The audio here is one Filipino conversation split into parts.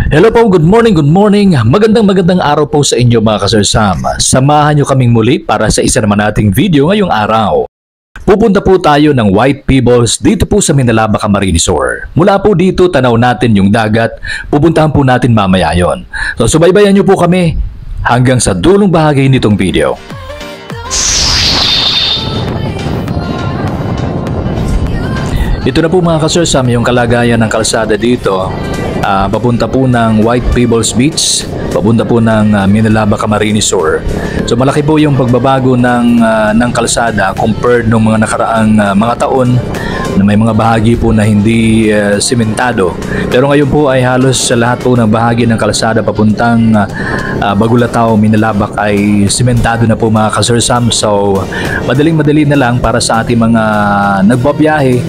Hello po, good morning, good morning. Magandang araw po sa inyo mga kasersam. Samahan nyo kaming muli para sa isa naman nating video ngayong araw. Pupunta po tayo ng White Pebbles dito po sa Minalaba, Camarines Sur. Mula po dito, tanaw natin yung dagat. Pupuntahan po natin mamaya yon. So subaybayan nyo po kami hanggang sa dulong bahagi nitong video. Ito na po mga kasersam yung kalagayan ng kalsada dito. Papunta po ng White Pebbles Beach, papunta po ng Minalaba, Camarines Sur. So malaki po yung pagbabago ng kalsada compared nung mga nakaraang mga taon na may mga bahagi po na hindi simentado. Pero ngayon po ay halos sa lahat po ng bahagi ng kalsada papuntang Bagulatao, Minalabak ay simentado na po mga kasersam. So madaling-madali na lang para sa ating mga nagbabiyahe,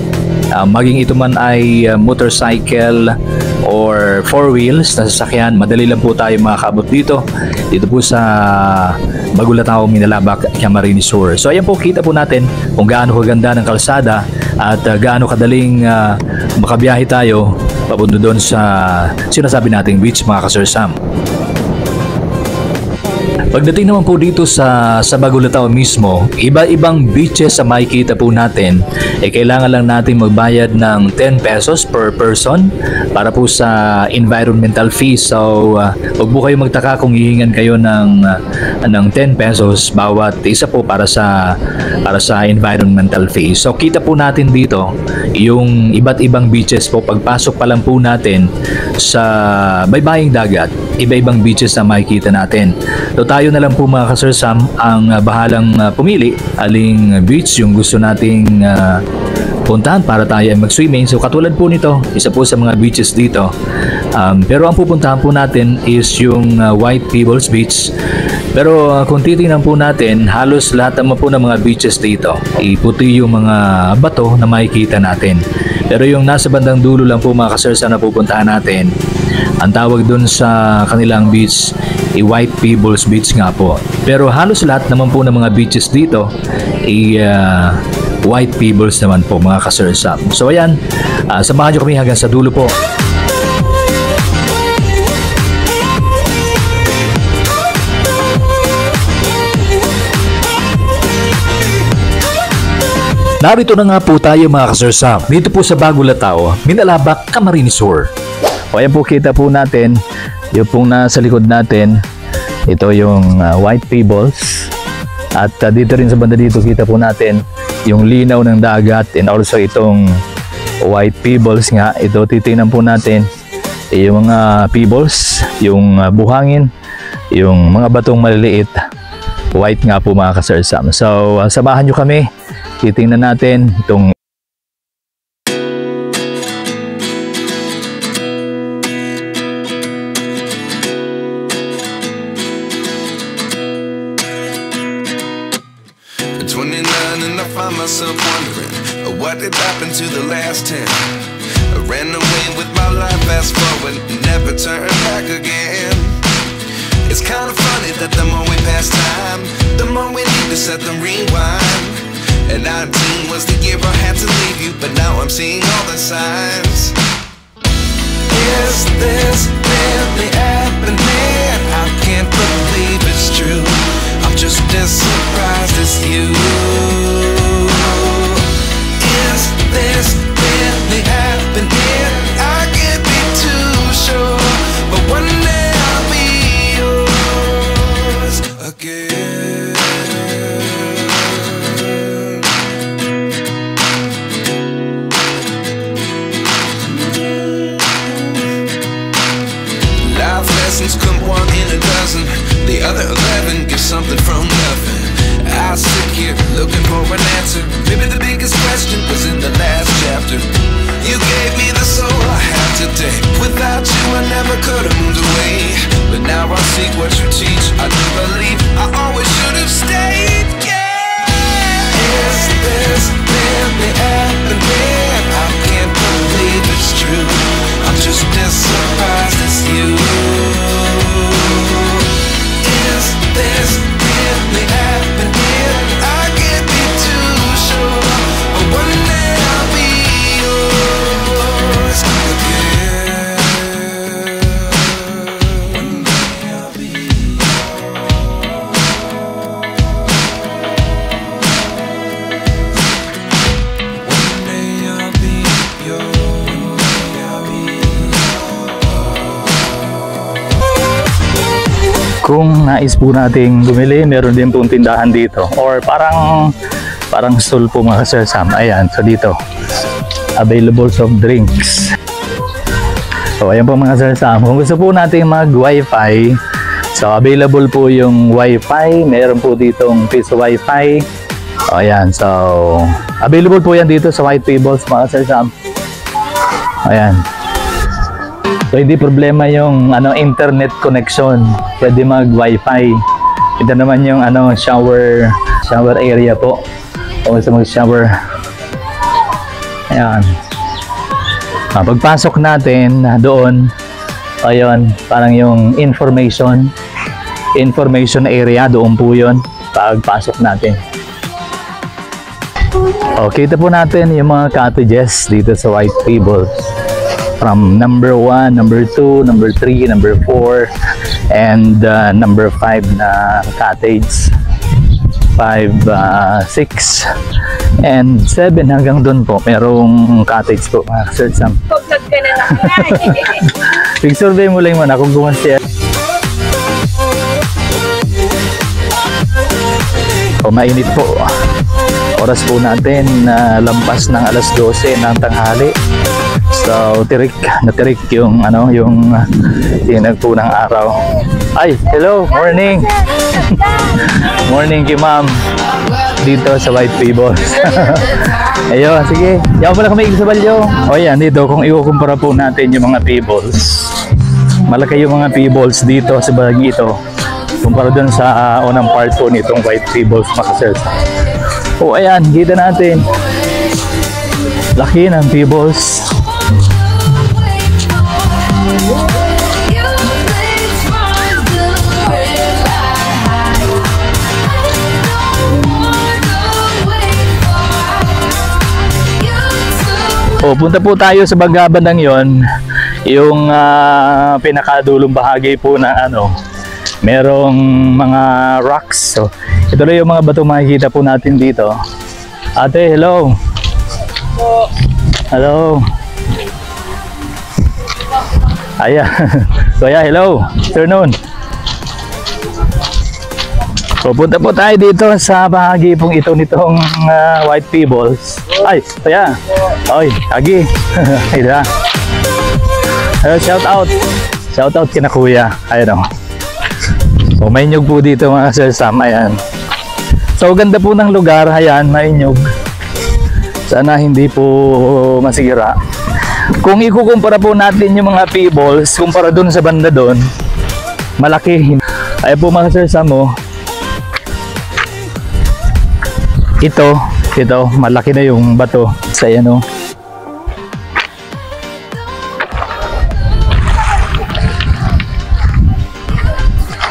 maging ito man ay motorcycle or four wheels na sasakyan, madali lang po tayo makakaabot dito po sa Bagulatao, Minalabak, Camarines Sur. So ayan po, kita po natin kung gaano kaganda ng kalsada at gaano kadaling makabiyahe tayo papunta doon sa sinasabi nating beach mga kasersam. Pagdating naman po dito sa Bagulatao mismo, iba-ibang beaches sa makikita po natin, kailangan lang natin magbayad ng 10 pesos per person para po sa environmental fee. So huwag po kayo magtaka kung hihingan kayo ng 10 pesos bawat isa po para sa environmental fee. So kita po natin dito yung iba't ibang beaches po. Pagpasok pa lang po natin sa baybaying dagat, iba-ibang beaches na makikita natin. So tayo na lang po mga kasersam ang bahalang pumili aling beach yung gusto nating puntahan para tayo ay mag-swimming. So katulad po nito, isa po sa mga beaches dito. Pero ang pupuntahan po natin is yung White Pebbles Beach. Pero kung titingnan po natin, halos lahat naman po ng mga beaches dito, puti yung mga bato na makikita natin. Pero yung nasa bandang dulo lang po mga kasersam na pupuntahan natin, ang tawag dun sa kanilang beach, White Pebbles Beach nga po. Pero halos lahat naman po ng mga beaches dito White Pebbles naman po mga kasersam. So ayan, samahan nyo kami hanggang sa dulo po. Narito na nga po tayo mga kasersam, dito po sa Bagulatao, Minalabak, Camarines Sur. O ayan po, kita po natin yung pong nasa likod natin, ito yung White Pebbles. At dito rin sa banda dito, kita po natin yung linaw ng dagat and also itong White Pebbles nga. Ito titingnan po natin yung mga pebbles, yung buhangin, yung mga batong maliliit, white nga po mga kasersam. So samahan nyo kami, titingnan natin itong myself wondering what did happen to the last 10. I ran away with my life, fast forward, never turn back again. It's kind of funny that the more we pass time, the more we need to set them rewind. And 19 was the year I had to leave you, but now I'm seeing all the signs. Is this really happening? I can't believe it's true. I'm just as surprised as you. This really happening? I can't be too sure, but one day I'll be yours again. Life lessons come one in a dozen, the other 11 give something from nothing. I sit here looking for an answer. Maybe the biggest question was in the last chapter. You gave me the soul I have today. Without you I never could have moved away. But now I see what you teach. I do believe I always should have stayed. Yeah. Is this really happening? I can't believe it's true. I'm just as surprised as you. Is this really happening? I can't be too sure, but one day I'll be yours again. Kung nais po nating bumili, meron din pong tindahan dito. Or parang stall po mga Sir Sam. Ayan, so dito. Available soft drinks. So ayan po mga Sir Sam. Kung gusto po natin mag-Wi-Fi, so available po yung Wi-Fi. Meron po ditong piso Wi-Fi. O ayan, so available po yan dito sa White Tables mga Sir Sam. Ayan. So hindi problema yung internet connection. Pwede mag-Wi-Fi. Ito naman yung shower area po. O gusto mag-shower. Ayan. Pagpasok natin doon, ayun, parang yung information area, doon po yun pagpasok natin. O, kita po natin yung mga cottages dito sa White Tables. From number 1, number 2, number 3, number 4, and number 5 na cottage. 5, 6, and 7 hanggang doon po. Merong cottage po, mga Sir Sam. Pag-vlog ka na lang. Pig-survey mo lang muna kung gumasya. O, mainit po. Oras po natin lampas ng alas 12 ng tanghali. So, natirik yung tinag po ng araw. Ay, hello, morning. Morning kay ma'am dito sa White Tables. Ayun, sige. Yaw pala kami sa Balyo. O yan, dito kung ikukumpara po natin yung mga tables. Malaki yung mga tables dito sa bahagi ito. Kumpara dun sa unang part po nitong White Tables, mga Sir. O ayan, kita natin. Laki ng tables. O, punta po tayo sa bandang yon, yung pinakadulong bahagi po na merong mga rocks. So, ito lang yung mga bato makikita po natin dito. Ate, hello. Hello. Ayan. Kuya, hello. Afternoon. So, punta po tayo dito sa bahagi pong ito nitong White Tables. Ay, kuya. Oy, Agi. Ayun. Shout out. Shout out kina kuya. Ayun o. So, may nyug po dito mga Sir Sam. Ayan. So, ganda po ng lugar. Ayan, may nyug. Sana hindi po masira. Kung ikukumpara po natin yung mga tables, kumpara dun sa banda dun, malaki. Ayan po mga Sir Sam o. Ito, malaki na yung bato sa yan o.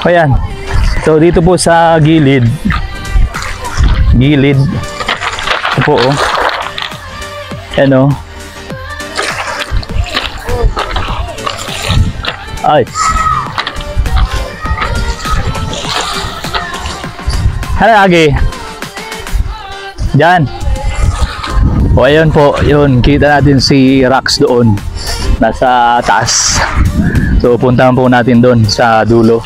Ayan. So dito po sa gilid. Ito po o. Ayan o. Ay. Hala Agi. Diyan. O ayun po, yun, kita natin si Rax doon. Nasa taas. So puntahan po natin doon sa dulo.